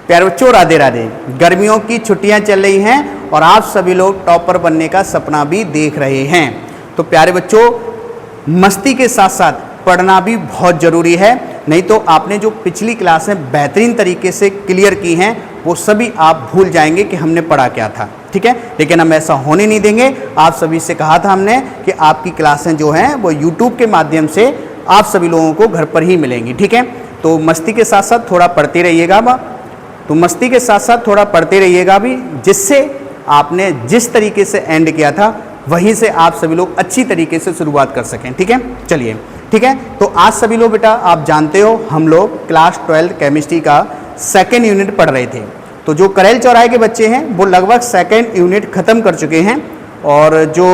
प्यारे बच्चों राधे राधे। गर्मियों की छुट्टियां चल रही हैं और आप सभी लोग टॉपर बनने का सपना भी देख रहे हैं। तो प्यारे बच्चों, मस्ती के साथ साथ पढ़ना भी बहुत ज़रूरी है, नहीं तो आपने जो पिछली क्लासें बेहतरीन तरीके से क्लियर की हैं वो सभी आप भूल जाएंगे कि हमने पढ़ा क्या था। ठीक है, लेकिन हम ऐसा होने नहीं देंगे। आप सभी से कहा था हमने कि आपकी क्लासें जो हैं वो यूट्यूब के माध्यम से आप सभी लोगों को घर पर ही मिलेंगी। ठीक है, तो मस्ती के साथ साथ थोड़ा पढ़ते रहिएगा तो मस्ती के साथ साथ थोड़ा पढ़ते रहिएगा भी, जिससे आपने जिस तरीके से एंड किया था वहीं से आप सभी लोग अच्छी तरीके से शुरुआत कर सकें। ठीक है, चलिए ठीक है। तो आज सभी लोग बेटा आप जानते हो हम लोग क्लास 12 केमिस्ट्री का सेकेंड यूनिट पढ़ रहे थे। तो जो करेल चौराहे के बच्चे हैं वो लगभग सेकेंड यूनिट ख़त्म कर चुके हैं, और जो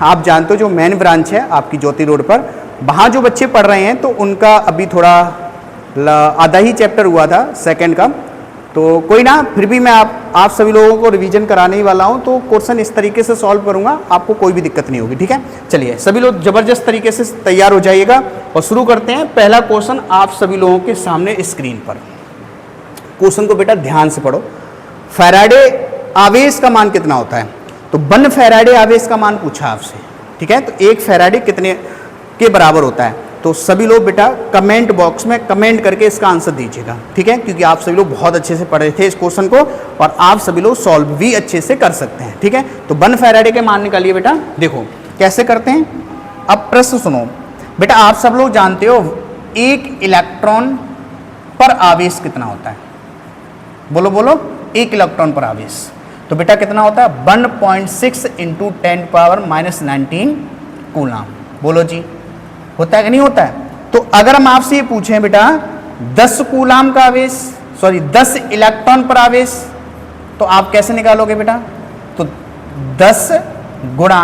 आप जानते हो जो मेन ब्रांच है आपकी ज्योति रोड पर, वहाँ जो बच्चे पढ़ रहे हैं तो उनका अभी थोड़ा आधा ही चैप्टर हुआ था सेकेंड का। तो कोई ना, फिर भी मैं आप सभी लोगों को रिवीजन कराने ही वाला हूं, तो क्वेश्चन इस तरीके से सॉल्व करूंगा, आपको कोई भी दिक्कत नहीं होगी। ठीक है, चलिए सभी लोग जबरदस्त तरीके से तैयार हो जाइएगा और शुरू करते हैं। पहला क्वेश्चन आप सभी लोगों के सामने स्क्रीन पर। क्वेश्चन को बेटा ध्यान से पढ़ो। फैराडे आवेश का मान कितना होता है? तो 1 फैराडे आवेश का मान पूछा आपसे। ठीक है, तो 1 फैराडे कितने के बराबर होता है? तो सभी लोग बेटा कमेंट बॉक्स में कमेंट करके इसका आंसर दीजिएगा। ठीक है, क्योंकि आप सभी लोग बहुत अच्छे से पढ़े थे इस क्वेश्चन को और आप सभी लोग सॉल्व भी अच्छे से कर सकते हैं। ठीक है, तो 1 फैराडे के मान निकालिए बेटा। देखो कैसे करते हैं। अब प्रश्न सुनो बेटा, आप सब लोग जानते हो 1 इलेक्ट्रॉन पर आवेश कितना होता है? बोलो बोलो, 1 इलेक्ट्रॉन पर आवेश। तो बेटा कितना होता है? 1.6 × 10⁻⁻19 कूलाम। बोलो जी, होता है कि नहीं होता है? तो अगर हम आपसे ये पूछें बेटा 10 कूलाम का आवेश, 10 इलेक्ट्रॉन पर आवेश, तो आप कैसे निकालोगे बेटा? तो 10 गुणा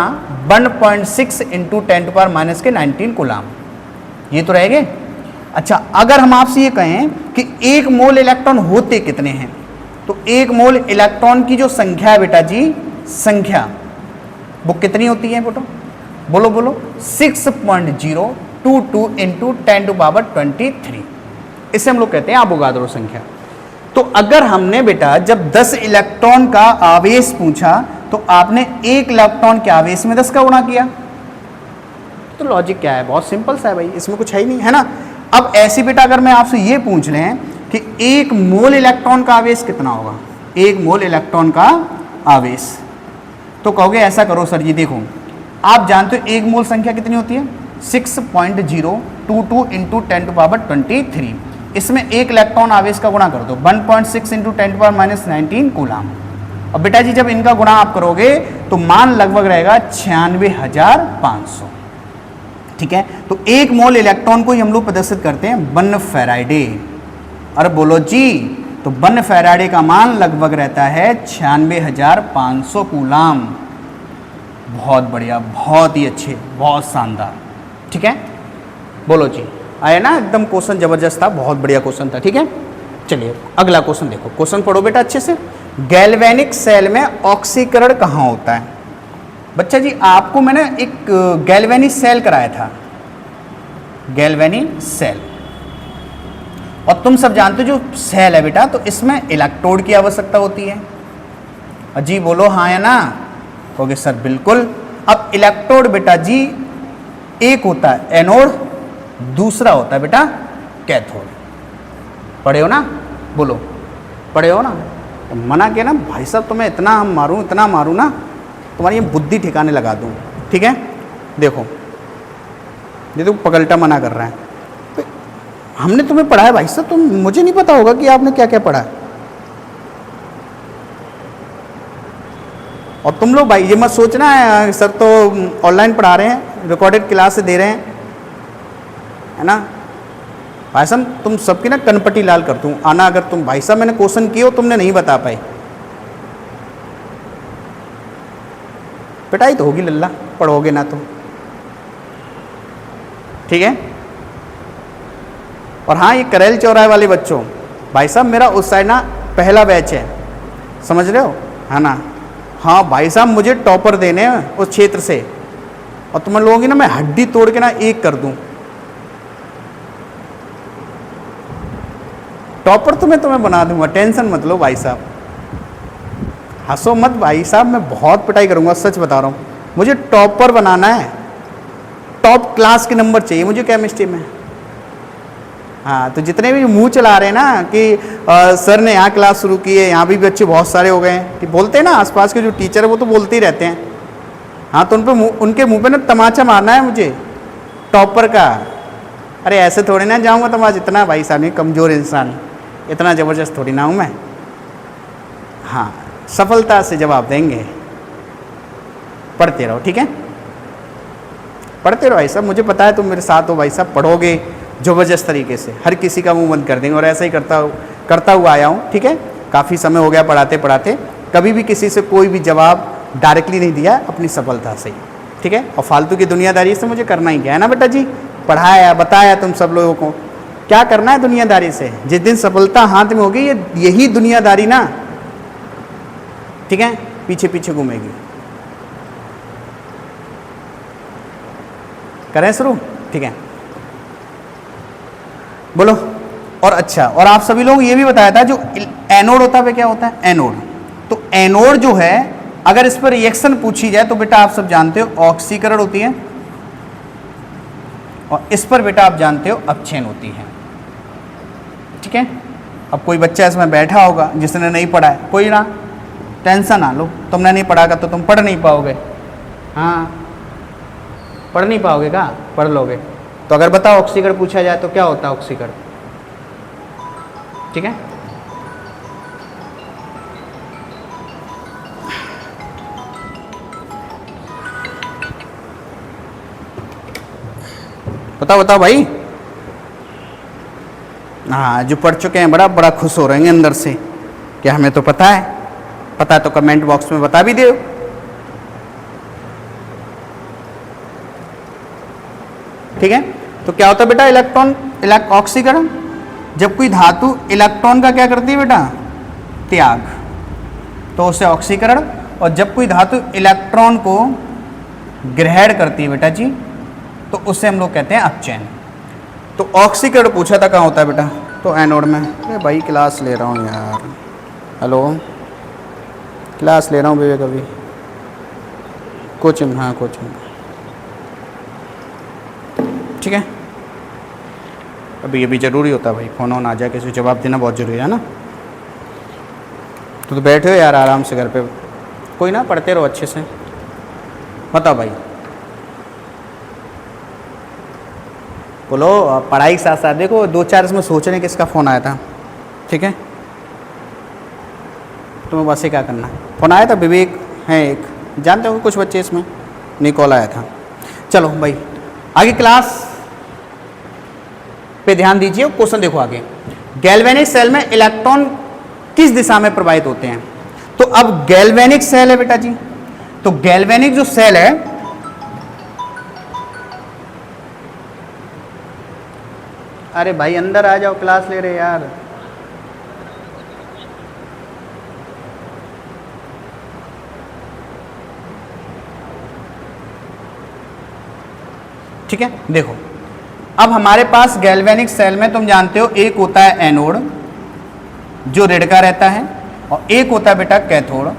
1.6 × 10⁻⁻19 कूलाम, ये तो रहेंगे। अच्छा, अगर हम आपसे ये कहें कि 1 मोल इलेक्ट्रॉन होते कितने हैं, तो 1 मोल इलेक्ट्रॉन की जो संख्या है बेटा जी, संख्या वो कितनी होती है बेटा? बोलो बोलो, 6.022 × 10⁻23। इसे हम लोग कहते हैं अवोगाद्रो संख्या। तो अगर हमने बेटा जब 10 इलेक्ट्रॉन का आवेश पूछा तो आपने 1 इलेक्ट्रॉन के आवेश में 10 का गुणा किया। तो लॉजिक क्या है? बहुत सिंपल सा है भाई, इसमें कुछ है ही नहीं, है ना। अब ऐसी बेटा अगर मैं आपसे ये पूछ लें कि 1 मोल इलेक्ट्रॉन का आवेश कितना होगा, 1 मोल इलेक्ट्रॉन का आवेश, तो कहोगे ऐसा करो सर जी, देखो आप जानते हो 1 मोल संख्या कितनी होती है? 6.022 × 10⁻23। इसमें 1 इलेक्ट्रॉन आवेश का गुणा कर दो, 1.6 × 10⁻⁻19 कूलाम। अब बेटा जी जब इनका गुणा आप करोगे तो मान लगभग रहेगा 96,500। ठीक है, तो 1 मोल इलेक्ट्रॉन को ही हम लोग प्रदर्शित करते हैं 1 फैराडे। अरे बोलो जी, तो 1 फैराडे का मान लगभग रहता है 96,500 कूलाम। बहुत बढ़िया, बहुत ही अच्छे, बहुत शानदार। ठीक है, बोलो जी, आया ना? एकदम क्वेश्चन जबरदस्त था, बहुत बढ़िया क्वेश्चन था। ठीक है, चलिए अगला क्वेश्चन देखो। क्वेश्चन पढ़ो बेटा अच्छे से। गैल्वेनिक सेल में ऑक्सीकरण कहाँ होता है? बच्चा जी आपको मैंने एक गैल्वेनिक सेल कराया था, गैल्वेनिक सेल, और तुम सब जानते हो जो सेल है बेटा तो इसमें इलेक्ट्रोड की आवश्यकता होती है। जी बोलो हाँ या ना? कहोगे सर बिल्कुल। अब इलेक्ट्रोड बेटा जी एक होता है एनोड, दूसरा होता है बेटा कैथोड। पढ़े हो ना? बोलो पढ़े हो ना? तो मना किया ना भाई साहब, तुम्हें इतना हम मारूं, इतना मारूं ना तुम्हारी ये बुद्धि ठिकाने लगा दूं। ठीक है, देखो ये तो पगलटा मना कर रहा है। तो हमने तुम्हें पढ़ाया भाई साहब, तुम मुझे नहीं पता होगा कि आपने क्या क्या पढ़ा है। और तुम लोग भाई ये मत सोचना है सर तो ऑनलाइन पढ़ा रहे हैं, रिकॉर्डेड क्लास से दे रहे हैं, है ना। भाई साहब तुम सबकी ना कनपट्टी लाल कर दूँ आना, अगर तुम भाई साहब मैंने क्वेश्चन किए हो तुमने नहीं बता पाए, पिटाई तो होगी लल्ला, पढ़ोगे ना तो। ठीक है, और हाँ ये करेल चौराहे वाले बच्चों, भाई साहब मेरा उस साइड ना पहला बैच है, समझ रहे हो, है ना। हाँ भाई साहब मुझे टॉपर देने हैं उस क्षेत्र से, और तुम लोगों की ना मैं हड्डी तोड़ के ना एक कर दूं। टॉपर तो मैं तुम्हें बना दूंगा, टेंशन मत लो भाई साहब। हंसो मत भाई साहब, मैं बहुत पिटाई करूंगा, सच बता रहा हूँ। मुझे टॉपर बनाना है, टॉप क्लास के नंबर चाहिए मुझे केमिस्ट्री में। हाँ, तो जितने भी मुंह चला रहे हैं ना कि सर ने यहाँ क्लास शुरू की है, यहाँ भी बच्चे बहुत सारे हो गए हैं, कि बोलते हैं ना आसपास के जो टीचर है वो तो बोलते ही रहते हैं। हाँ, तो उनके मुंह पे ना तमाचा मारना है मुझे टॉपर का। अरे ऐसे थोड़ी ना जाऊँगा तमाचा, इतना भाई साहब नहीं, कमज़ोर इंसान, इतना ज़बरदस्त थोड़ी ना हूँ मैं। हाँ, सफलता से जवाब देंगे। पढ़ते रहो, ठीक है, पढ़ते रहो भाई साहब, मुझे पता है तुम मेरे साथ हो भाई साहब, पढ़ोगे ज़बरदस्त तरीके से, हर किसी का मुंह बंद कर देंगे, और ऐसा ही करता हुआ आया हूँ, ठीक है। काफ़ी समय हो गया पढ़ाते पढ़ाते, कभी भी किसी से कोई भी जवाब डायरेक्टली नहीं दिया, अपनी सफलता से ही, ठीक है। और फालतू की दुनियादारी से मुझे करना ही क्या है ना बेटा जी, पढ़ाया बताया तुम सब लोगों को, क्या करना है दुनियादारी से। जिस दिन सफलता हाथ में होगी, यही दुनियादारी ना, ठीक है, पीछे पीछे घूमेगी। करें शुरू, ठीक है, बोलो। और अच्छा, और आप सभी लोग ये भी बताया था, जो एनोड होता है क्या होता है, एनोड। तो एनोड जो है, अगर इस पर रिएक्शन पूछी जाए तो बेटा आप सब जानते हो ऑक्सीकरण होती है, और इस पर बेटा आप जानते हो अपक्षयन होती है, ठीक है। अब कोई बच्चा इसमें बैठा होगा जिसने नहीं पढ़ा है, कोई ना टेंशन ना लो, तुमने नहीं पढ़ा तो तुम पढ़ नहीं पाओगे। हाँ, पढ़ नहीं पाओगे क्या, पढ़ लोगे। तो अगर बताओ ऑक्सीकरण पूछा जाए तो क्या होता है ऑक्सीकरण, ठीक है। बताओ बताओ भाई। हाँ, जो पढ़ चुके हैं बड़ा बड़ा खुश हो रहे हैं अंदर से कि हमें तो पता है, पता है तो कमेंट बॉक्स में बता भी दो। ठीक है, तो क्या होता है बेटा इलेक्ट्रॉन ऑक्सीकरण, जब कोई धातु इलेक्ट्रॉन का क्या करती है बेटा, त्याग, तो उसे ऑक्सीकरण। और जब कोई धातु इलेक्ट्रॉन को ग्रहण करती है बेटा जी, तो उसे हम लोग कहते हैं अपचयन। तो ऑक्सीकरण पूछा था कहाँ होता है बेटा, तो एनोड में। अरे भाई क्लास ले रहा हूँ यार, हेलो क्लास ले रहा हूँ विवेक, अभी कोचिंग, हाँ कोचिंग, ठीक है। अभी ये भी ज़रूरी होता है भाई, फ़ोन ऑन आ जाए किसी जवाब देना बहुत ज़रूरी है ना। तो बैठे हो यार आराम से घर पे, कोई ना, पढ़ते रहो अच्छे से। बताओ भाई, बोलो। पढ़ाई के साथ साथ देखो, दो चार इसमें सोचने किसका फ़ोन आया था, ठीक है। तुम्हें बस से क्या करना है, फ़ोन आया था, विवेक है एक, जानते हो कुछ बच्चे इसमें, नहीं कॉल आया था। चलो भाई आगे क्लास पे ध्यान दीजिए, क्वेश्चन देखो आगे। गैल्वेनिक सेल में इलेक्ट्रॉन किस दिशा में प्रवाहित होते हैं। तो अब गैल्वेनिक सेल है बेटा जी, तो गैल्वेनिक जो सेल है, अरे भाई अंदर आ जाओ, क्लास ले रहे यार। ठीक है, देखो अब हमारे पास गैल्वेनिक सेल में तुम जानते हो एक होता है एनोड जो ऋण का रहता है, और एक होता है बेटा कैथोड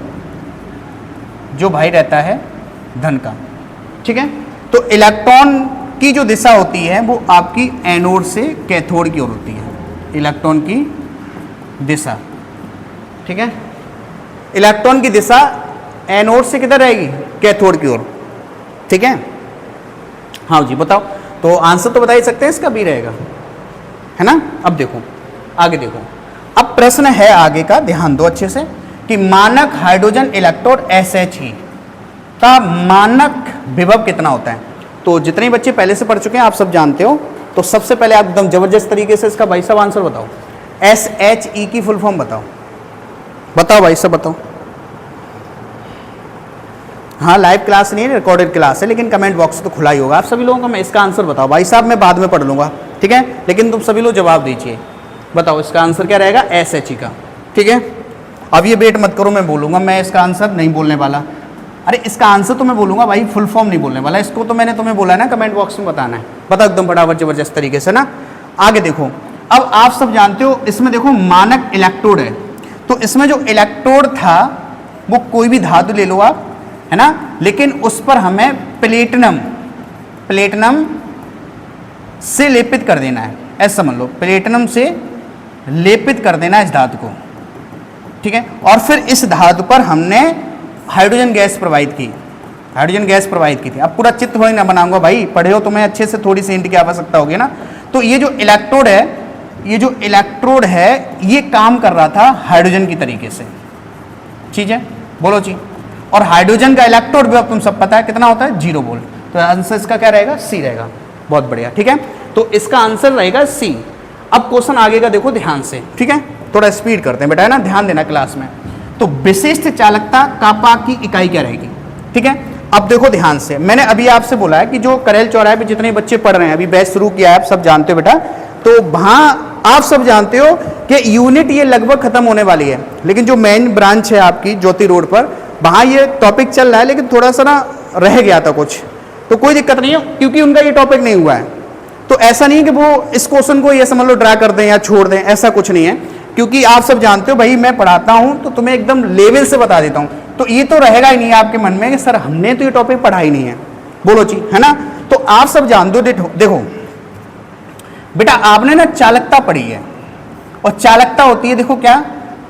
जो भाई रहता है धन का, ठीक है। तो इलेक्ट्रॉन की जो दिशा होती है वो आपकी एनोड से कैथोड की ओर होती है, इलेक्ट्रॉन की दिशा, ठीक है। इलेक्ट्रॉन की दिशा एनोड से किधर रहेगी, कैथोड की ओर, ठीक है। हाँ जी बताओ, तो आंसर तो बता ही सकते हैं, इसका बी रहेगा, है ना। अब देखो आगे, देखो अब प्रश्न है आगे का, ध्यान दो अच्छे से, कि मानक हाइड्रोजन इलेक्ट्रोड SHE का मानक विभव कितना होता है। तो जितने बच्चे पहले से पढ़ चुके हैं आप सब जानते हो, तो सबसे पहले आप एकदम जबरदस्त तरीके से इसका भाई साहब आंसर बताओ, SHE की फुल फॉर्म बताओ, बताओ भाई साहब बताओ। हाँ लाइव क्लास नहीं है, रिकॉर्डेड क्लास है, लेकिन कमेंट बॉक्स तो खुला ही होगा, आप सभी लोगों को मैं इसका आंसर बताओ भाई साहब, मैं बाद में पढ़ लूँगा, ठीक है, लेकिन तुम सभी लोग जवाब दीजिए, बताओ इसका आंसर क्या रहेगा, SHE का, ठीक है। अब ये वेट मत करो, मैं बोलूँगा, मैं इसका आंसर नहीं बोलने वाला। अरे इसका आंसर तो मैं बोलूँगा भाई, फुल फॉर्म नहीं बोलने वाला, इसको तो मैंने तुम्हें बोला है ना कमेंट बॉक्स में बताना है, बताओ एकदम फटाफट जबरदस्त तरीके से ना। आगे देखो, अब आप सब जानते हो इसमें देखो मानक इलेक्ट्रोड है, तो इसमें जो इलेक्ट्रोड था वो कोई भी धातु ले लो आप, है ना, लेकिन उस पर हमें प्लेटिनम से लेपित कर देना है, ऐसा समझ लो, प्लेटिनम से लेपित कर देना है इस धातु को, ठीक है। और फिर इस धातु पर हमने हाइड्रोजन गैस प्रोवाइड की, हाइड्रोजन गैस प्रोवाइड की थी। अब पूरा चित्र थोड़ी ना बनाऊंगा भाई, पढ़े हो तुम्हें अच्छे से, थोड़ी सी हिंट की आवश्यकता होगी ना। तो ये जो इलेक्ट्रोड है, ये जो इलेक्ट्रोड है ये काम कर रहा था हाइड्रोजन की तरीके से, ठीक है, बोलो जी। और हाइड्रोजन का इलेक्ट्रोड भी अब तुम सब पता है कितना होता है, 0 वोल्ट। तो आंसर इसका क्या रहेगा, सी रहेगा। बहुत बढ़िया, ठीक है, तो इसका आंसर रहेगा सी। अब क्वेश्चन आगे का देखो ध्यान से, ठीक है, थोड़ा स्पीड करते हैं बेटा, है ना, ध्यान देना क्लास में। तो विशिष्ट चालकता कापा की इकाई क्या रहेगी, ठीक है। अब देखो ध्यान से, मैंने अभी आपसे बोला है कि जो करेल चौराहे पे जितने बच्चे पढ़ रहे हैं, अभी बैच शुरू किया है, आप सब जानते हो बेटा, तो वहां आप सब जानते हो कि यूनिट ये लगभग खत्म होने वाली है, लेकिन जो मेन ब्रांच है आपकी ज्योति रोड पर, वहां ये टॉपिक चल रहा है, लेकिन थोड़ा सा ना रह गया था कुछ, तो कोई दिक्कत नहीं है क्योंकि उनका ये टॉपिक नहीं हुआ है। तो ऐसा नहीं है कि वो इस क्वेश्चन को ये समझ लो ड्रा कर दें या छोड़ दें, ऐसा कुछ नहीं है, क्योंकि आप सब जानते हो भाई मैं पढ़ाता हूं तो तुम्हें एकदम लेवल से बता देता हूं, तो ये तो रहेगा ही नहीं आपके मन में कि सर हमने तो ये टॉपिक पढ़ा ही नहीं है, बोलो जी, है ना। तो आप सब जानते हो, देखो बेटा आपने ना चालकता पढ़ी है, और चालकता होती है देखो क्या,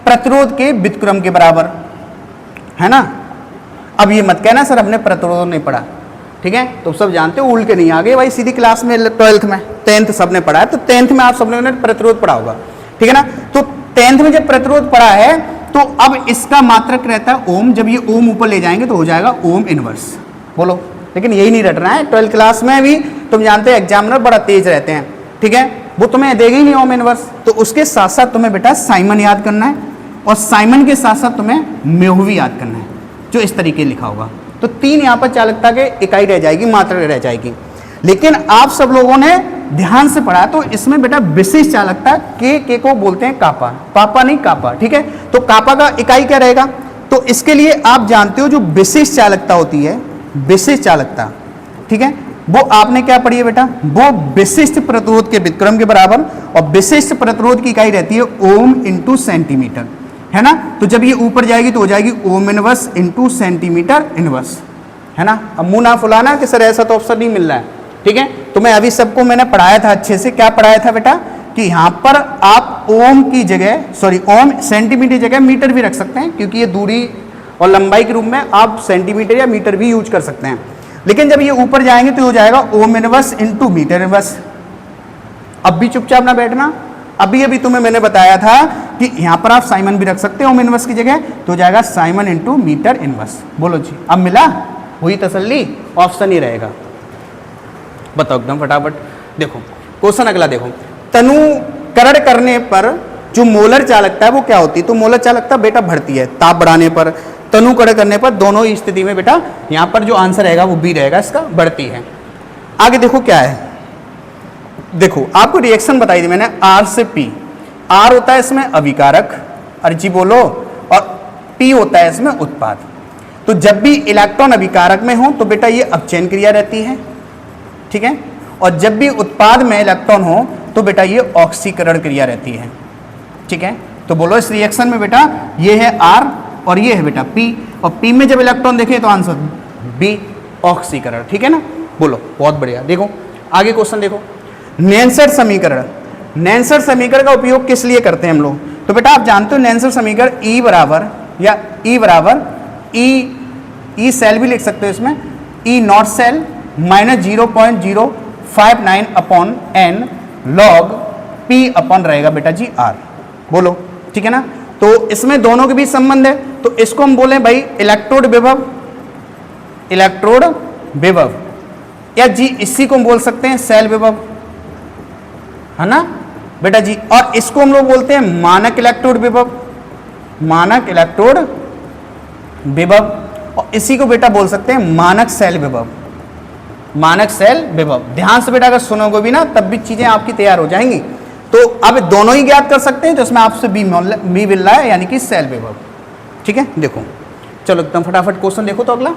प्रतिरोध के व्युत्क्रम के बराबर, है ना। अब ये मत कहना सर हमने प्रतिरोध नहीं पढ़ा, ठीक है, तो सब जानते हो उल्ट के नहीं आ गए भाई, सीधी क्लास में 12th में 10th सबने पढ़ा है, तो 10th में आप सबने प्रतिरोध पढ़ा होगा, ठीक है ना। तो 10th में जब प्रतिरोध पढ़ा है तो अब इसका मात्रक रहता है ओम, जब ये ओम ऊपर ले जाएंगे तो हो जाएगा ओम इनवर्स, बोलो। लेकिन यही नहीं रटना है, 12th क्लास में भी तुम जानते हो एग्जामिनर बड़ा तेज रहते हैं, ठीक है, वो तुम्हें देगा ही नहीं ओम इनवर्स, तो उसके साथ साथ तुम्हें बेटा साइमन याद करना है, और साइमन के साथ साथ तुम्हें म्योहवी याद करना है, जो इस तरीके लिखा होगा। तो 3 यहाँ पर चालकता के इकाई रह जाएगी, मात्रा रह जाएगी। लेकिन आप सब लोगों ने ध्यान से पढ़ा, तो इसमें बेटा विशिष्ट चालकता के को बोलते हैं कापा, पापा नहीं कापा, ठीक है। तो कापा का इकाई क्या रहेगा, तो इसके लिए आप जानते हो जो विशिष्ट चालकता होती है, विशिष्ट चालकता, ठीक है, वो आपने क्या पढ़ी है बेटा, वो विशिष्ट प्रतिरोध के व्युत्क्रम के बराबर, और विशिष्ट प्रतिरोध की इकाई रहती है ओम इंटू सेंटीमीटर, है ना। तो जब ये ऊपर जाएगी तो हो जाएगी ओम इनवर्स इंटू सेंटीमीटर इनवर्स, है ना। अब मुंह ना फुलाना कि सर ऐसा तो ऑप्शन नहीं मिल रहा है, ठीक है। तो मैं अभी सबको मैंने पढ़ाया था अच्छे से, क्या पढ़ाया था बेटा, कि यहाँ पर आप ओम की जगह, सॉरी ओम सेंटीमीटर की जगह मीटर भी रख सकते हैं, क्योंकि ये दूरी और लंबाई के रूप में आप सेंटीमीटर या मीटर भी यूज कर सकते हैं। लेकिन जब ये ऊपर जाएंगे तो हो जाएगा ohm inverse into metre inverse. अब भी चुपचाप ना बैठना, अभी अभी तुम्हें मैंने बताया था कि यहाँ पर आप साइमन भी रख सकते हो ओम इनवर्स की जगह, तो हो जाएगा साइमन इंटू मीटर इनवर्स, बोलो जी। अब मिला, हुई तसल्ली, ऑप्शन ही रहेगा, बताओ एकदम फटाफट। देखो क्वेश्चन अगला देखो, तनुकरण करने पर जो मोलर चालकता है वो क्या होती है, तो मोलर चालकता बेटा बढ़ती है ताप बढ़ाने पर, तनुकरण करने पर, दोनों ही स्थिति में बेटा यहाँ पर जो आंसर रहेगा वो बी रहेगा, इसका बढ़ती है। आगे देखो क्या है, देखो आपको रिएक्शन बताई थी मैंने, आर से पी, आर होता है इसमें अभिकारक, अर्जी बोलो, और पी होता है इसमें उत्पाद। तो जब भी इलेक्ट्रॉन अभिकारक में हो तो बेटा ये अपचयन क्रिया रहती है, ठीक है, और जब भी उत्पाद में इलेक्ट्रॉन हो तो बेटा ये ऑक्सीकरण क्रिया रहती है, ठीक है। तो बोलो इस रिएक्शन में बेटा ये है आर और ये है बेटा पी, और पी में जब इलेक्ट्रॉन देखे तो आंसर बी, ऑक्सीकरण, ठीक है ना, बोलो बहुत बढ़िया। देखो आगे क्वेश्चन देखो, नेल्सन समीकरण, नेल्सन समीकरण का उपयोग किस लिए करते हैं हम लोग, तो बेटा आप जानते हो नेल्सन समीकरण ई बराबर, या ई बराबर ई सेल भी लिख सकते हो इसमें, E nought cell minus 0.059 upon N log P upon रहेगा बेटा जी आर, बोलो ठीक है ना। तो इसमें दोनों के बीच संबंध है, तो इसको हम बोले भाई इलेक्ट्रोड विभव, इलेक्ट्रोड विभव, या जी इसी को हम बोल सकते हैं सेल विभव, है ना बेटा जी। और इसको हम लोग बोलते हैं मानक इलेक्ट्रोड विभव, मानक इलेक्ट्रोड विभव, और इसी को बेटा बोल सकते हैं मानक सेल विभव, मानक सेल विभव। ध्यान से बेटा अगर सुनोगे भी ना तब भी चीजें आपकी तैयार हो जाएंगी। तो अब दोनों ही ज्ञात कर सकते हैं, तो इसमें आपसे बी मिल रहा है, यानी कि सेल विभव, ठीक है। देखो चलो एकदम फटाफट क्वेश्चन देखो तो अगला,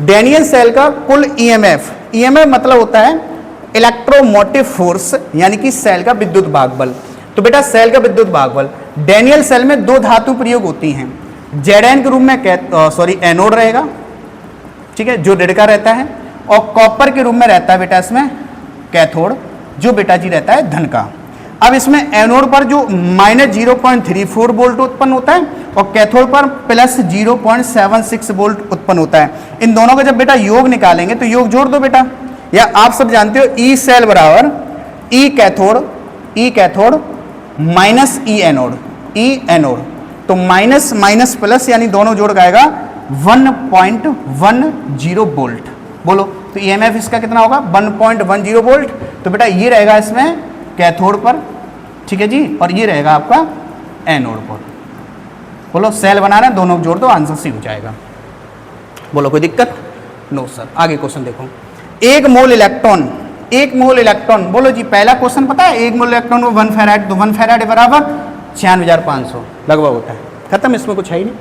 डैनियल सेल का कुल ईएमएफ, ईएमएफ मतलब होता है इलेक्ट्रोमोटिव फोर्स, यानी कि सेल का विद्युत भागबल। तो बेटा सेल का विद्युत भागफल, डैनियल सेल में दो धातु प्रयोग होती हैं, Zn के रूप में एनोड रहेगा, ठीक है, जो ऋण का रहता है, और कॉपर के रूप में रहता है बेटा इसमें कैथोड, जो बेटा जी रहता है धन का। अब इसमें एनोड पर जो -0.34 वोल्ट उत्पन्न होता है और कैथोड पर +0.76 वोल्ट उत्पन्न होता है। इन दोनों का जब बेटा योग निकालेंगे तो योग जोड़ दो बेटा, या आप सब जानते हो ई सेल बराबर ई कैथोड माइनस ई एनोड, तो माइनस माइनस प्लस यानी दोनों जोड़ का आएगा 1.10 वोल्ट। बोलो तो ईएमएफ इसका कितना होगा 1.10 वोल्ट। तो बेटा ये रहेगा इसमें कैथोड पर, ठीक है जी, और ये रहेगा आपका एनोड पर। बोलो सेल बना रहे हैं, दोनों जोड़ दो, आंसर सी हो जाएगा। बोलो कोई दिक्कत? No sir. आगे क्वेश्चन देखो, एक मोल इलेक्ट्रॉन, बोलो जी पहला क्वेश्चन पता है, एक मोल इलेक्ट्रॉन को 1 फैराड, तो 1 फैराड बराबर 96,500 लगभग होता है, खत्म, इसमें कुछ है ही नहीं।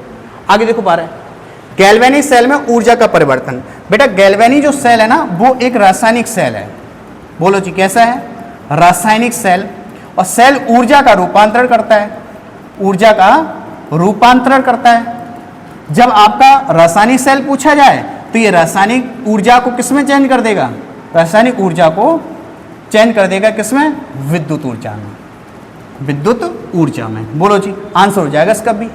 आगे देखो 12, गैल्वेनिक सेल में ऊर्जा का परिवर्तन। बेटा गैल्वेनिक जो सेल है ना वो एक रासायनिक सेल है। बोलो जी कैसा है? रासायनिक सेल, और सेल ऊर्जा का रूपांतरण करता है, जब आपका रासायनिक सेल पूछा जाए तो ये रासायनिक ऊर्जा को किसमें चेंज कर देगा? रासायनिक ऊर्जा को चेंज कर देगा किसमें? विद्युत ऊर्जा में। बोलो जी आंसर हो जाएगा इसका भी,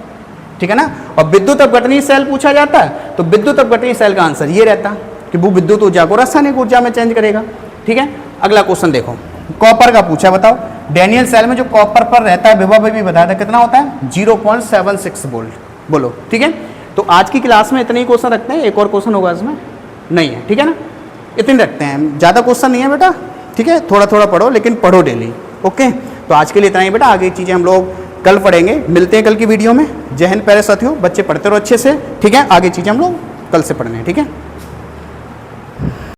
ठीक है ना। और विद्युत अपघटनीय सेल पूछा जाता है तो विद्युत अपघटनीय सेल का आंसर ये रहता कि वो विद्युत ऊर्जा को रासायनिक ऊर्जा में चेंज करेगा, ठीक है। अगला क्वेश्चन देखो, कॉपर का पूछा, बताओ डैनियल सेल में जो कॉपर पर रहता है विभव भी बताया था, कितना होता है? 0.76 वोल्ट। बोलो ठीक है। तो आज की क्लास में इतने ही क्वेश्चन रखते हैं, एक और क्वेश्चन होगा इसमें नहीं है, ठीक है ना, इतने रखते हैं, ज़्यादा क्वेश्चन नहीं है बेटा, ठीक है, थोड़ा थोड़ा पढ़ो लेकिन पढ़ो डेली, ओके। तो आज के लिए इतना ही बेटा, आगे चीज़ें हम लोग कल पढ़ेंगे, मिलते हैं कल की वीडियो में। जय हिंद प्यारे साथियों, बच्चे पढ़ते रहो अच्छे से, ठीक है, आगे चीज़ें हम लोग कल से पढ़ने हैं, ठीक है।